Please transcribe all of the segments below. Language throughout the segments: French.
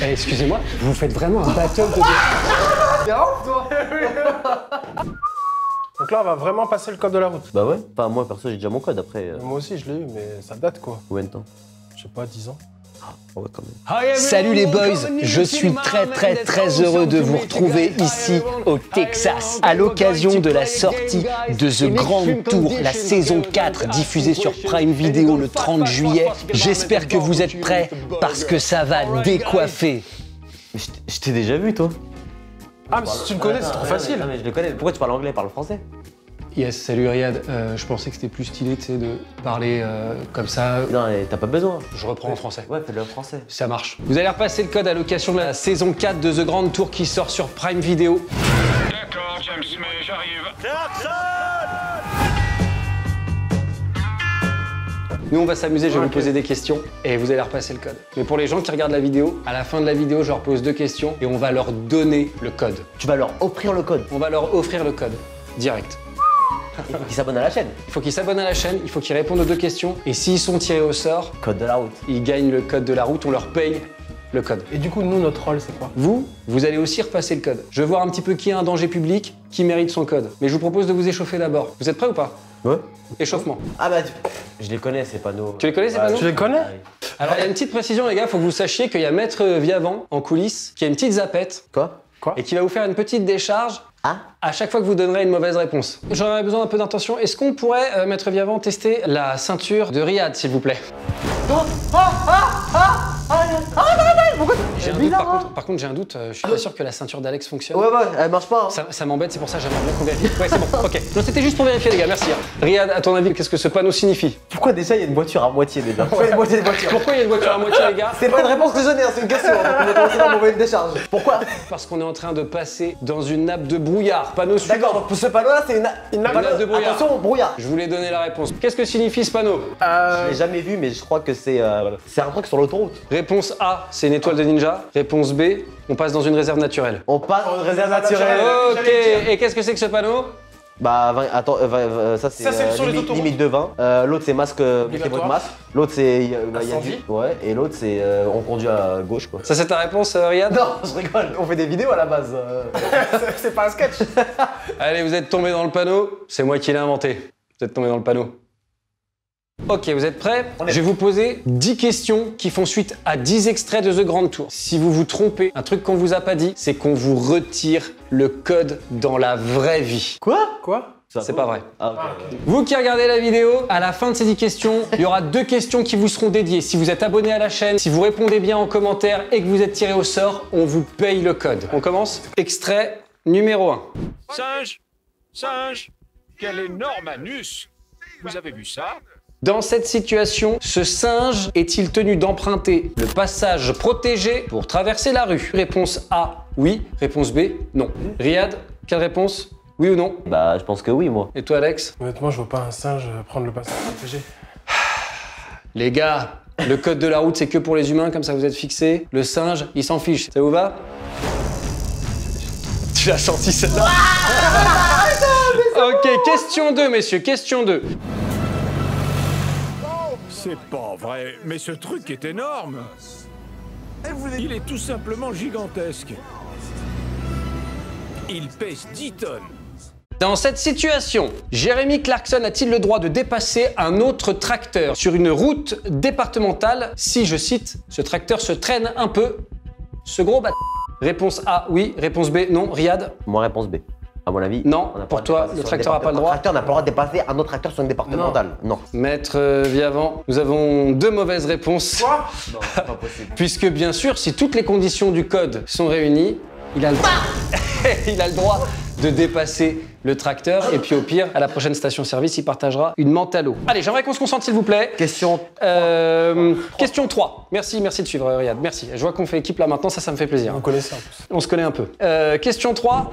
Eh, excusez-moi, vous faites vraiment un battle de... T'es ouf, toi. Donc là, on va vraiment passer le code de la route. Bah ouais. Enfin, moi, perso, j'ai déjà mon code après. Moi aussi, je l'ai eu, mais ça date quoi. Combien de temps? Je sais pas, 10 ans. Ouais, quand même. Salut les boys, je suis très heureux de vous retrouver ici au Texas à l'occasion de la sortie de The Grand Tour, la saison 4 diffusée sur Prime Video le 30 juillet. J'espère que vous êtes prêts parce que ça va décoiffer. Mais je t'ai déjà vu, toi. Ah, mais si tu me connais, c'est trop facile. Non, mais je le connais. Pourquoi tu parles anglais, parle français? Yes, salut Riyad, je pensais que c'était plus stylé tu sais, de parler comme ça. Non, t'as pas besoin. Je reprends en français. Ouais, fais-le en français. Ça marche. Vous allez repasser le code à l'occasion de la saison 4 de The Grand Tour qui sort sur Prime Video. D'accord, James, mais j'arrive. Nous, on va s'amuser, je vais vous poser des questions et vous allez repasser le code. Mais pour les gens qui regardent la vidéo, à la fin de la vidéo, je leur pose 2 questions et on va leur donner le code. Tu vas leur offrir le code. On va leur offrir le code, direct. Il faut qu'ils s'abonnent à la chaîne. Il faut qu'ils s'abonnent à la chaîne, il faut qu'ils répondent aux 2 questions et s'ils sont tirés au sort, Code de la route. ils gagnent le code de la route, on leur paye le code. Et du coup, nous, notre rôle, c'est quoi? Vous allez aussi repasser le code. Je veux voir un petit peu qui a un danger public, qui mérite son code. Mais je vous propose de vous échauffer d'abord. Vous êtes prêts ou pas? Ouais. Échauffement. Ah bah, je les connais, ces panneaux. Tu les connais ces panneaux? Tu les connais? Alors il y a une petite précision les gars, faut que vous sachiez qu'il y a Maître Viavant en coulisses, qui a une petite zapette Quoi? et qui va vous faire une petite décharge Ah? à chaque fois que vous donnerez une mauvaise réponse. J'aurais besoin d'un peu d'intention. Est-ce qu'on pourrait, Maître Viavant, tester la ceinture de Riyad, s'il vous plaît? J'ai un doute, par contre j'ai un doute, je suis pas sûr que la ceinture d'Alex fonctionne. Ouais, elle marche pas. Hein. Ça m'embête, c'est pour ça que j'aimerais bien qu'on vérifie. Ouais, c'est bon, ok. Non, c'était juste pour vérifier, les gars, merci. Riyad, à ton avis, qu'est-ce que ce panneau signifie? Pourquoi déjà il y a une voiture à moitié déjà? Pourquoi il y a une moitié de voiture? Pourquoi il y a une voiture à moitié, les gars? C'est pas une réponse que je donne, c'est une question. Donc on va commencer par m'envoyer une décharge. Pourquoi? Parce qu'on est en train de passer dans une nappe de brouillard. Panneau suivant. D'accord, donc pour ce panneau là, c'est une nappe de brouillard. Attention, brouillard. Je voulais donner la réponse. Qu'est-ce que signifie ce panneau? Je l'ai jamais vu, mais je crois que c'est un truc sur l'autoroute. Réponse A, c'est une étoile de ninja. Réponse B, on passe dans une réserve naturelle. On passe dans une réserve naturelle. Ok, et qu'est-ce que c'est que ce panneau? Bah, attends, ça c'est sur les autoroutes. limite de 20. L'autre c'est masque, mettez votre masque. L'autre c'est. Il y a du. Ouais, et l'autre c'est on conduit à gauche quoi. Ça c'est ta réponse, Riyad? Non, je rigole, on fait des vidéos à la base. C'est pas un sketch. Allez, vous êtes tombé dans le panneau, c'est moi qui l'ai inventé. Vous êtes tombé dans le panneau. Ok, vous êtes prêts? Je vais vous poser 10 questions qui font suite à 10 extraits de The Grand Tour. Si vous vous trompez, un truc qu'on vous a pas dit, c'est qu'on vous retire le code dans la vraie vie. Quoi? C'est pas vrai. Ah, ok. Vous qui regardez la vidéo, à la fin de ces 10 questions, il y aura 2 questions qui vous seront dédiées. Si vous êtes abonné à la chaîne, si vous répondez bien en commentaire et que vous êtes tiré au sort, on vous paye le code. On commence? Extrait numéro 1. Singe, quel énorme anus! Vous avez vu ça? Dans cette situation, ce singe est-il tenu d'emprunter le passage protégé pour traverser la rue? Réponse A, oui. Réponse B, non. Riyad, quelle réponse? Oui ou non? Bah, je pense que oui, moi. Et toi, Alex? Honnêtement, je vois pas un singe prendre le passage protégé. Les gars, le code de la route, c'est que pour les humains, comme ça vous êtes fixés. Le singe, il s'en fiche. Ça vous va? Tu l'as senti, celle-là? Ok, question 2, messieurs, question 2. C'est pas vrai, mais ce truc est énorme! Il est tout simplement gigantesque. Il pèse 10 tonnes. Dans cette situation, Jeremy Clarkson a-t-il le droit de dépasser un autre tracteur sur une route départementale si, je cite, ce tracteur se traîne un peu, ce gros bâtard? Réponse A, oui. Réponse B, non. Riyad? Moi, réponse B. À mon avis. Non, pour toi, le tracteur n'a pas le droit. Un tracteur n'a pas le droit de dépasser un autre tracteur sur une départementale. Non. Maître Viavant, nous avons 2 mauvaises réponses. Quoi? Non, c'est pas possible. Puisque bien sûr, si toutes les conditions du code sont réunies, il a le droit, il a le droit de dépasser le tracteur et puis au pire, à la prochaine station-service, il partagera une menthe à l'eau. Allez, j'aimerais qu'on se concentre s'il vous plaît. Question. Question 3. Merci de suivre Riyad, merci. Je vois qu'on fait équipe là maintenant, ça me fait plaisir. Vous connaissez en plus. On se connaît un peu. Question 3.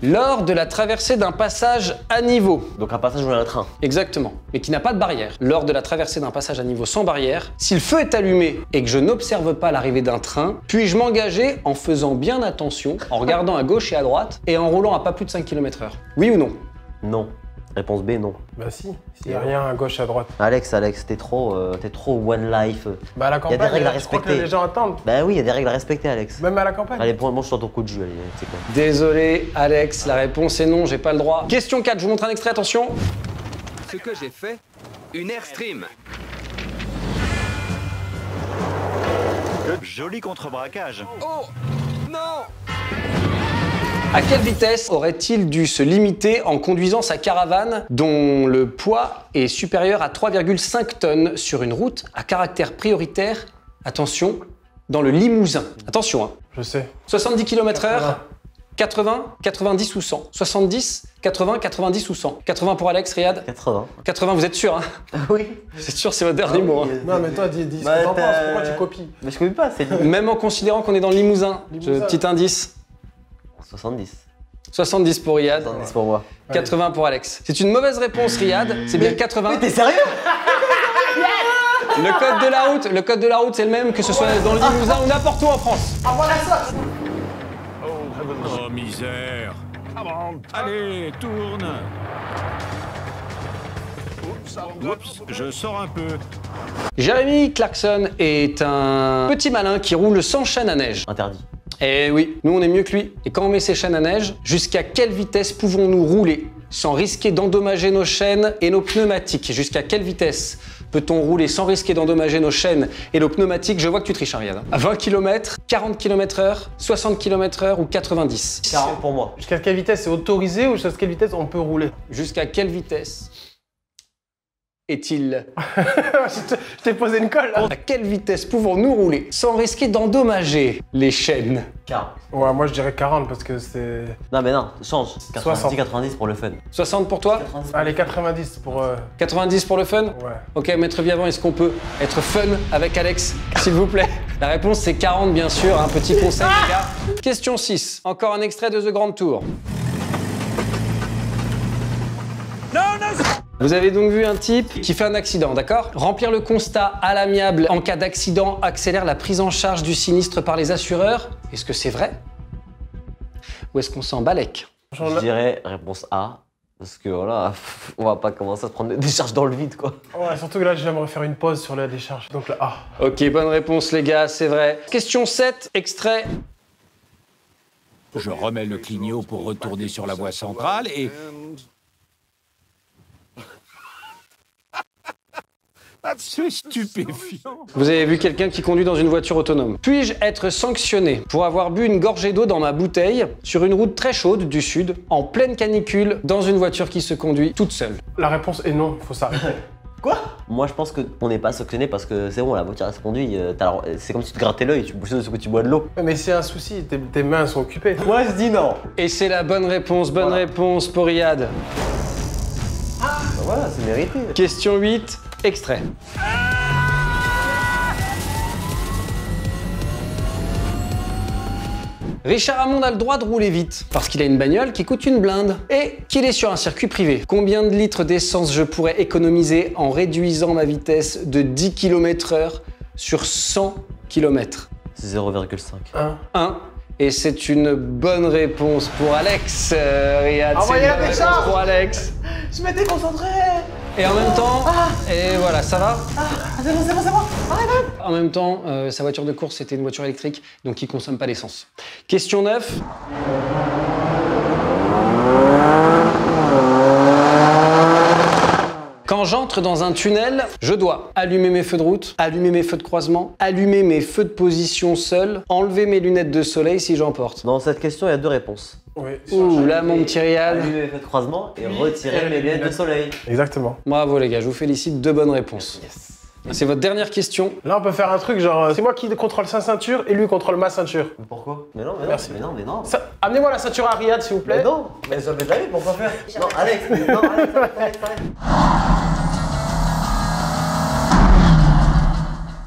Lors de la traversée d'un passage à niveau. Donc un passage où il y a un train. Exactement, mais qui n'a pas de barrière. Lors de la traversée d'un passage à niveau sans barrière, si le feu est allumé et que je n'observe pas l'arrivée d'un train, puis-je m'engager en faisant bien attention, en regardant à gauche et à droite et en roulant à pas plus de 5 km/h? Oui ou non? Non. Réponse B, non. Bah si, s'il y a rien à gauche et à droite. Alex, t'es trop one life. Bah à la Il y a campagne, des règles à je crois que respecter. les gens attendent. Bah oui, il y a des règles à respecter, Alex. Même à la campagne. Allez, mange sur ton coup de jus, allez, c'est quoi. Désolé, Alex, la réponse est non, j'ai pas le droit. Question 4, je vous montre un extrait, attention. Ce que j'ai fait, une Airstream. Joli contre-braquage. Oh non! À quelle vitesse aurait-il dû se limiter en conduisant sa caravane dont le poids est supérieur à 3,5 tonnes sur une route à caractère prioritaire, attention, dans le Limousin. Attention, hein. Je sais. 70 km/h, 80, 90 ou 100. 70, 80, 90 ou 100. 80 pour Alex, Riyad. 80. 80, vous êtes sûr, hein? Oui. Vous êtes sûr, c'est votre dernier mot, hein. Non mais toi, dis ce Bah, que t'en t'as- penses, pourquoi tu copies? Mais je connais pas, c'est Même en considérant qu'on est dans le Limousin. Limousin. Petit indice. 70. 70 pour Riyad. 70 pour moi. 80 pour Alex. C'est une mauvaise réponse, Riyad. C'est bien 80. T'es sérieux? Le code de la route, c'est le même que ce soit dans le Limousin ou n'importe où en France. Oh, misère. Allez, tourne. Oups, je sors un peu. Jeremy Clarkson est un petit malin qui roule sans chaîne à neige. Interdit. Eh oui, nous on est mieux que lui. Et quand on met ses chaînes à neige, jusqu'à quelle vitesse pouvons-nous rouler sans risquer d'endommager nos chaînes et nos pneumatiques? Jusqu'à quelle vitesse peut-on rouler sans risquer d'endommager nos chaînes et nos pneumatiques? Je vois que tu triches, hein, Riyad. À 20 km, 40 km/h, 60 km/h ou 90? 40 pour moi. Jusqu'à quelle vitesse c'est autorisé ou jusqu'à quelle vitesse on peut rouler? Jusqu'à quelle vitesse est-il? Je t'ai posé une colle là. À quelle vitesse pouvons-nous rouler sans risquer d'endommager les chaînes? 40. Ouais, moi je dirais 40 parce que c'est... Non mais non, change. 60. 90 pour le fun. 60 pour toi? 90. Allez, 90 pour... 90 pour le fun? Ouais. Ok, Maître Viavant, est-ce qu'on peut être fun avec Alex, s'il vous plaît? La réponse c'est 40 bien sûr, un petit conseil les gars. Question 6, encore un extrait de The Grand Tour. Vous avez donc vu un type qui fait un accident, d'accord? Remplir le constat à l'amiable en cas d'accident accélère la prise en charge du sinistre par les assureurs. Est-ce que c'est vrai? Ou est-ce qu'on s'en balèque? Je dirais réponse A. Parce que voilà, on va pas commencer à se prendre des charges dans le vide quoi. Ouais, surtout que là j'aimerais faire une pause sur la décharge. Donc là, ah. Ok, bonne réponse les gars, c'est vrai. Question 7, extrait. Je remets le clignot pour retourner sur la voie centrale et... C'est stupéfiant. Vous avez vu quelqu'un qui conduit dans une voiture autonome. Puis-je être sanctionné pour avoir bu une gorgée d'eau dans ma bouteille sur une route très chaude du sud, en pleine canicule, dans une voiture qui se conduit toute seule? La réponse est non, faut s'arrêter. Quoi? Moi je pense qu'on n'est pas sanctionné parce que c'est bon, la voiture elle se conduit. C'est comme si tu te grattais l'œil, tu bouges ce que tu bois de l'eau. Mais c'est un souci, tes mains sont occupées. Moi je dis non. Et c'est la bonne réponse pour Riyad. Bah voilà, c'est mérité. Question 8, extrait. Richard Hammond a le droit de rouler vite, parce qu'il a une bagnole qui coûte une blinde, et qu'il est sur un circuit privé. Combien de litres d'essence je pourrais économiser en réduisant ma vitesse de 10 km/h sur 100 km? C'est 0,5. 1. Et c'est une bonne réponse pour Alex, Riyad. Envoyez C'est une la bonne réponse décharge pour Alex. Je m'étais concentré. Et en même temps, et voilà, ça va. C'est bon. En même temps, sa voiture de course c'était une voiture électrique, donc il consomme pas d'essence. Question 9. Quand j'entre dans un tunnel, je dois allumer mes feux de route, allumer mes feux de croisement, allumer mes feux de position seul, enlever mes lunettes de soleil si j'en porte. Dans cette question, il y a deux réponses. Oui. Ouh là mon petit Riyad. Allumer les feux de croisement et retirer les lunettes de soleil. Exactement. Bravo les gars, je vous félicite, 2 bonnes réponses. C'est votre dernière question. Là on peut faire un truc genre, c'est moi qui contrôle sa ceinture et lui contrôle ma ceinture. Mais pourquoi? Mais non, Merci. mais non. Amenez-moi la ceinture à Riyad s'il vous plaît. Mais non, mais ça fait jamais, pourquoi faire? Non, Alex, Alex.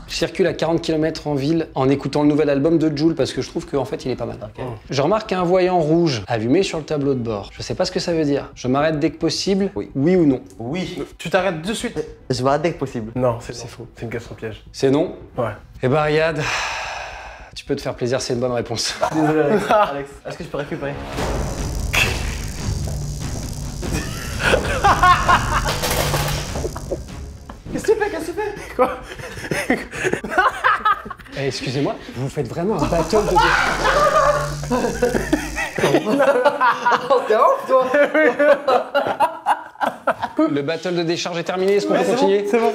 Je circule à 40 km en ville en écoutant le nouvel album de Jul parce que je trouve qu'en fait il est pas mal. Okay. Je remarque un voyant rouge allumé sur le tableau de bord. Je sais pas ce que ça veut dire. Je m'arrête dès que possible, oui ou non? Oui. Tu t'arrêtes de suite. Je m'arrête dès que possible. Non, c'est faux. C'est une question piège. C'est non? Ouais. Eh ben Riyad, tu peux te faire plaisir, c'est une bonne réponse. Désolé Alex. Est-ce que je peux récupérer? Excusez-moi, vous faites vraiment un battle de... T'es ouf, toi. Le battle de décharge est terminé, est-ce qu'on peut continuer? C'est bon.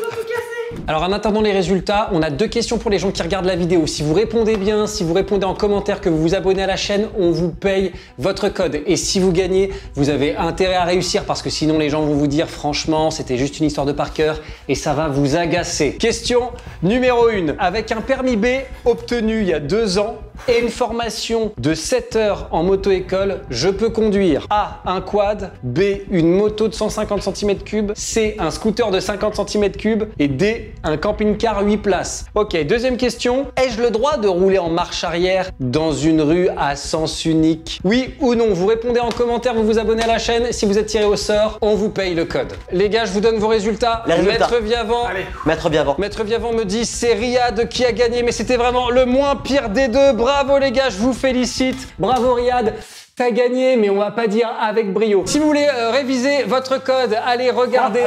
Alors en attendant les résultats, on a 2 questions pour les gens qui regardent la vidéo. Si vous répondez bien, si vous répondez en commentaire, que vous vous abonnez à la chaîne, on vous paye votre code. Et si vous gagnez, vous avez intérêt à réussir parce que sinon les gens vont vous dire franchement c'était juste une histoire de par cœur et ça va vous agacer. Question numéro 1. Avec un permis B obtenu il y a 2 ans et une formation de 7 heures en moto-école, je peux conduire A. un quad, B. une moto de 150 cm3, C. un scooter de 50 cm3 et D. un camping-car 8 places. Ok, deuxième question. Ai-je le droit de rouler en marche arrière dans une rue à sens unique? Oui ou non? Vous répondez en commentaire, vous vous abonnez à la chaîne. Si vous êtes tiré au sort, on vous paye le code. Les gars, je vous donne vos résultats. Les résultats. Maître Viavant. Allez. Maître bien avant. Maître Viavant me dit c'est Riyad qui a gagné, mais c'était vraiment le moins pire des deux. Bravo les gars, je vous félicite. Bravo Riyad. T'as gagné, mais on va pas dire avec brio. Si vous voulez réviser votre code, allez regarder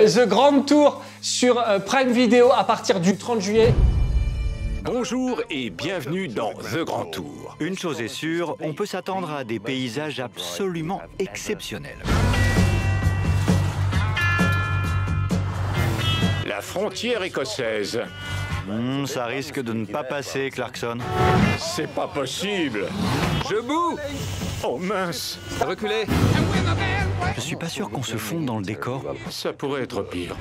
The Grand Tour sur Prime Video à partir du 30 juillet. Bonjour et bienvenue dans The Grand Tour. Une chose est sûre, on peut s'attendre à des paysages absolument exceptionnels. La frontière écossaise. Ça risque de ne pas passer, Clarkson. C'est pas possible. Je boue. Oh mince, Reculez. Je suis pas sûr qu'on se fonde dans le décor. ça pourrait être pire.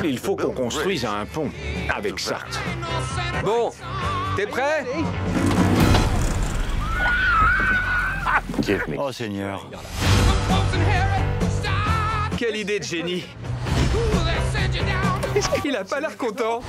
Il faut qu'on construise un pont avec Sarthe. Bon, t'es prêt? Oh Seigneur. Quelle idée de génie. Il a pas l'air content.